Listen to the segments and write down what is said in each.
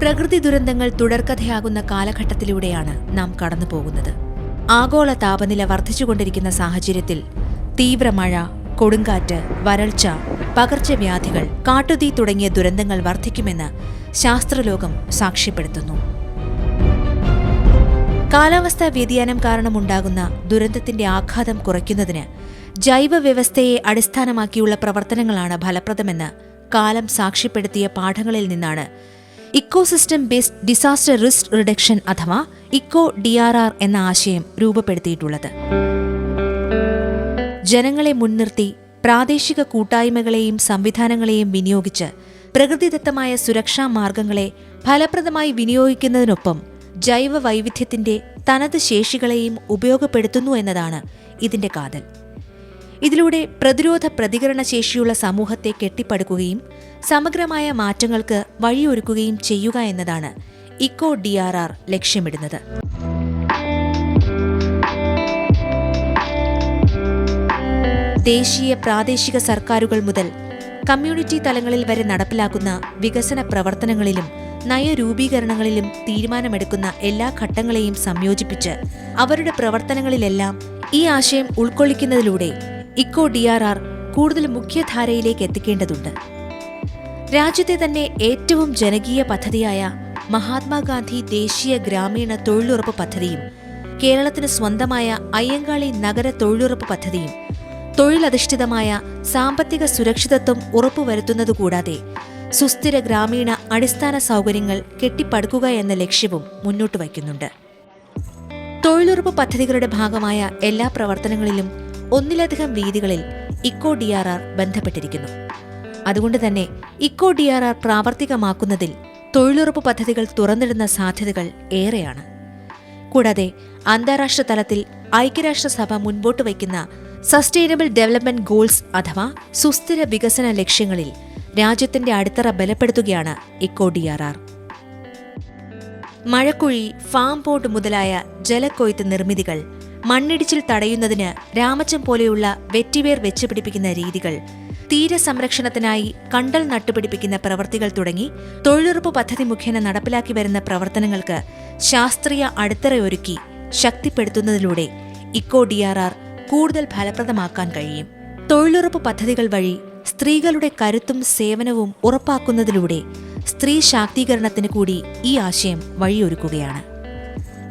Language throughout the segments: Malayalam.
പ്രകൃതി ദുരന്തങ്ങൾ തുടർക്കഥയാകുന്ന കാലഘട്ടത്തിലൂടെയാണ് നാം കടന്നുപോകുന്നത്. ആഗോള താപനില വർദ്ധിച്ചുകൊണ്ടിരിക്കുന്ന സാഹചര്യത്തിൽ തീവ്രമഴ, കൊടുങ്കാറ്റ്, വരൾച്ച, പകർച്ചവ്യാധികൾ, കാട്ടുതീ തുടങ്ങിയ ദുരന്തങ്ങൾ വർദ്ധിക്കുമെന്ന് ശാസ്ത്രലോകം സാക്ഷ്യപ്പെടുത്തുന്നു. കാലാവസ്ഥാ വ്യതിയാനം കാരണമുണ്ടാകുന്ന ദുരന്തത്തിന്റെ ആഘാതം കുറയ്ക്കുന്നതിന് ജൈവ വ്യവസ്ഥയെ അടിസ്ഥാനമാക്കിയുള്ള പ്രവർത്തനങ്ങളാണ് ഫലപ്രദമെന്ന് കാലം സാക്ഷ്യപ്പെടുത്തിയ പാഠങ്ങളിൽ നിന്നാണ് ecosystem based disaster risk reduction അഥവാ ICO-DRR എന്ന ആശയം രൂപപ്പെടുത്തിയിട്ടുള്ളത്. ജനങ്ങളെ മുൻനിർത്തി പ്രാദേശിക കൂട്ടായ്മകളെയും സംവിധാനങ്ങളെയും വിനിയോഗിച്ച് പ്രകൃതിദത്തമായ സുരക്ഷാ മാർഗങ്ങളെ ഫലപ്രദമായി വിനിയോഗിക്കുന്നതിനൊപ്പം ജൈവ വൈവിധ്യത്തിന്റെ തനത് ശേഷികളെയും ഉപയോഗപ്പെടുത്തുന്നു എന്നതാണ് ഇതിന്റെ കാതൽ. ഇതിലൂടെ പ്രതിരോധ പ്രതികരണ ശേഷിയുള്ള സമൂഹത്തെ കെട്ടിപ്പടുക്കുകയും സമഗ്രമായ മാറ്റങ്ങൾക്ക് വഴിയൊരുക്കുകയും ചെയ്യുക എന്നതാണ് ICO-DRR ലക്ഷ്യമിടുന്നത്. ദേശീയ പ്രാദേശിക സർക്കാരുകൾ മുതൽ കമ്മ്യൂണിറ്റി തലങ്ങളിൽ വരെ നടപ്പിലാക്കുന്ന വികസന പ്രവർത്തനങ്ങളിലും നയരൂപീകരണങ്ങളിലും തീരുമാനമെടുക്കുന്ന എല്ലാ ഘട്ടങ്ങളെയും സംയോജിപ്പിച്ച് അവരുടെ പ്രവർത്തനങ്ങളിലെല്ലാം ഈ ആശയം ഉൾക്കൊള്ളിക്കുന്നതിലൂടെ ICO-DRR കൂടുതൽ മുഖ്യധാരയിലേക്ക് എത്തിക്കേണ്ടതുണ്ട്. രാജ്യത്തെ തന്നെ ഏറ്റവും ജനകീയ പദ്ധതിയായ മഹാത്മാഗാന്ധി ദേശീയ ഗ്രാമീണ തൊഴിലുറപ്പ് പദ്ധതിയും കേരളത്തിന് സ്വന്തമായ അയ്യങ്കാളി നഗര തൊഴിലുറപ്പ് പദ്ധതിയും തൊഴിലധിഷ്ഠിതമായ സാമ്പത്തിക സുരക്ഷിതത്വം ഉറപ്പുവരുത്തുന്നതുകൂടാതെ സുസ്ഥിര ഗ്രാമീണ അടിസ്ഥാന സൗകര്യങ്ങൾ കെട്ടിപ്പടുക്കുക എന്ന ലക്ഷ്യവും മുന്നോട്ട് വയ്ക്കുന്നുണ്ട്. തൊഴിലുറപ്പ് പദ്ധതികളുടെ ഭാഗമായ എല്ലാ പ്രവർത്തനങ്ങളിലും ഒന്നിലധികം രീതികളിൽ ICO-DRR ബന്ധപ്പെട്ടിരിക്കുന്നു. അതുകൊണ്ട് തന്നെ ICO-DRR പ്രാവർത്തികമാക്കുന്നതിൽ തൊഴിലുറപ്പ് പദ്ധതികൾ തുറന്നിടുന്ന സാധ്യതകൾ ഏറെയാണ്. കൂടാതെ അന്താരാഷ്ട്ര തലത്തിൽ ഐക്യരാഷ്ട്രസഭ മുൻപോട്ട് വയ്ക്കുന്ന സസ്റ്റൈനബിൾ ഡെവലപ്മെന്റ് ഗോൾസ് അഥവാ സുസ്ഥിര വികസന ലക്ഷ്യങ്ങളിൽ രാജ്യത്തിന്റെ അടിത്തറ ബലപ്പെടുത്തുകയാണ് ICO-DRR. മഴക്കുഴി, ഫാം പോണ്ട് മുതലായ ജലക്കൊയ്ത്ത് നിർമ്മിതികൾ, മണ്ണിടിച്ചിൽ തടയുന്നതിന് രാമച്ചം പോലെയുള്ള വെറ്റിവേർ വെച്ചുപിടിപ്പിക്കുന്ന രീതികൾ, തീരസംരക്ഷണത്തിനായി കണ്ടൽ നട്ടുപിടിപ്പിക്കുന്ന പ്രവൃത്തികൾ തുടങ്ങി തൊഴിലുറപ്പ് പദ്ധതി മുഖേന നടപ്പിലാക്കി വരുന്ന പ്രവർത്തനങ്ങൾക്ക് ശാസ്ത്രീയ അടിത്തറയൊരുക്കി ശക്തിപ്പെടുത്തുന്നതിലൂടെ ICO-DRR കൂടുതൽ ഫലപ്രദമാക്കാൻ കഴിയും. തൊഴിലുറപ്പ് പദ്ധതികൾ വഴി സ്ത്രീകളുടെ കരുത്തും സേവനവും ഉറപ്പാക്കുന്നതിലൂടെ സ്ത്രീ ശാക്തീകരണത്തിന് കൂടി ഈ ആശയം വഴിയൊരുക്കുകയാണ്.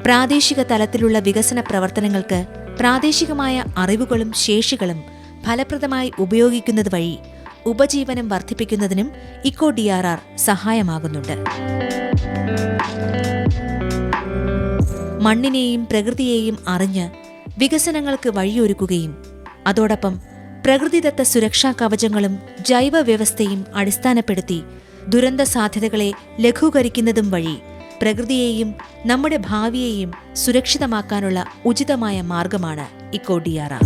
പ്രാദേശിക തലത്തിലുള്ള വികസന പ്രവർത്തനങ്ങൾക്ക് പ്രാദേശികമായ അറിവുകളും ശേഷികളും ഫലപ്രദമായി ഉപയോഗിക്കുന്നത് വഴി ഉപജീവനം വർദ്ധിപ്പിക്കുന്നതിനും ICO-DRR സഹായമാകുന്നുണ്ട്. മണ്ണിനെയും പ്രകൃതിയെയും അറിഞ്ഞ് വികസനങ്ങൾക്ക് വഴിയൊരുക്കുകയും അതോടൊപ്പം പ്രകൃതിദത്ത സുരക്ഷാ കവചങ്ങളും ജൈവ വ്യവസ്ഥയും അടിസ്ഥാനപ്പെടുത്തി ദുരന്ത സാധ്യതകളെ ലഘൂകരിക്കുന്നതും വഴി പ്രകൃതിയെയും നമ്മുടെ ഭാവിയെയും സുരക്ഷിതമാക്കാനുള്ള ഉചിതമായ മാർഗമാണ് ICO-DRR.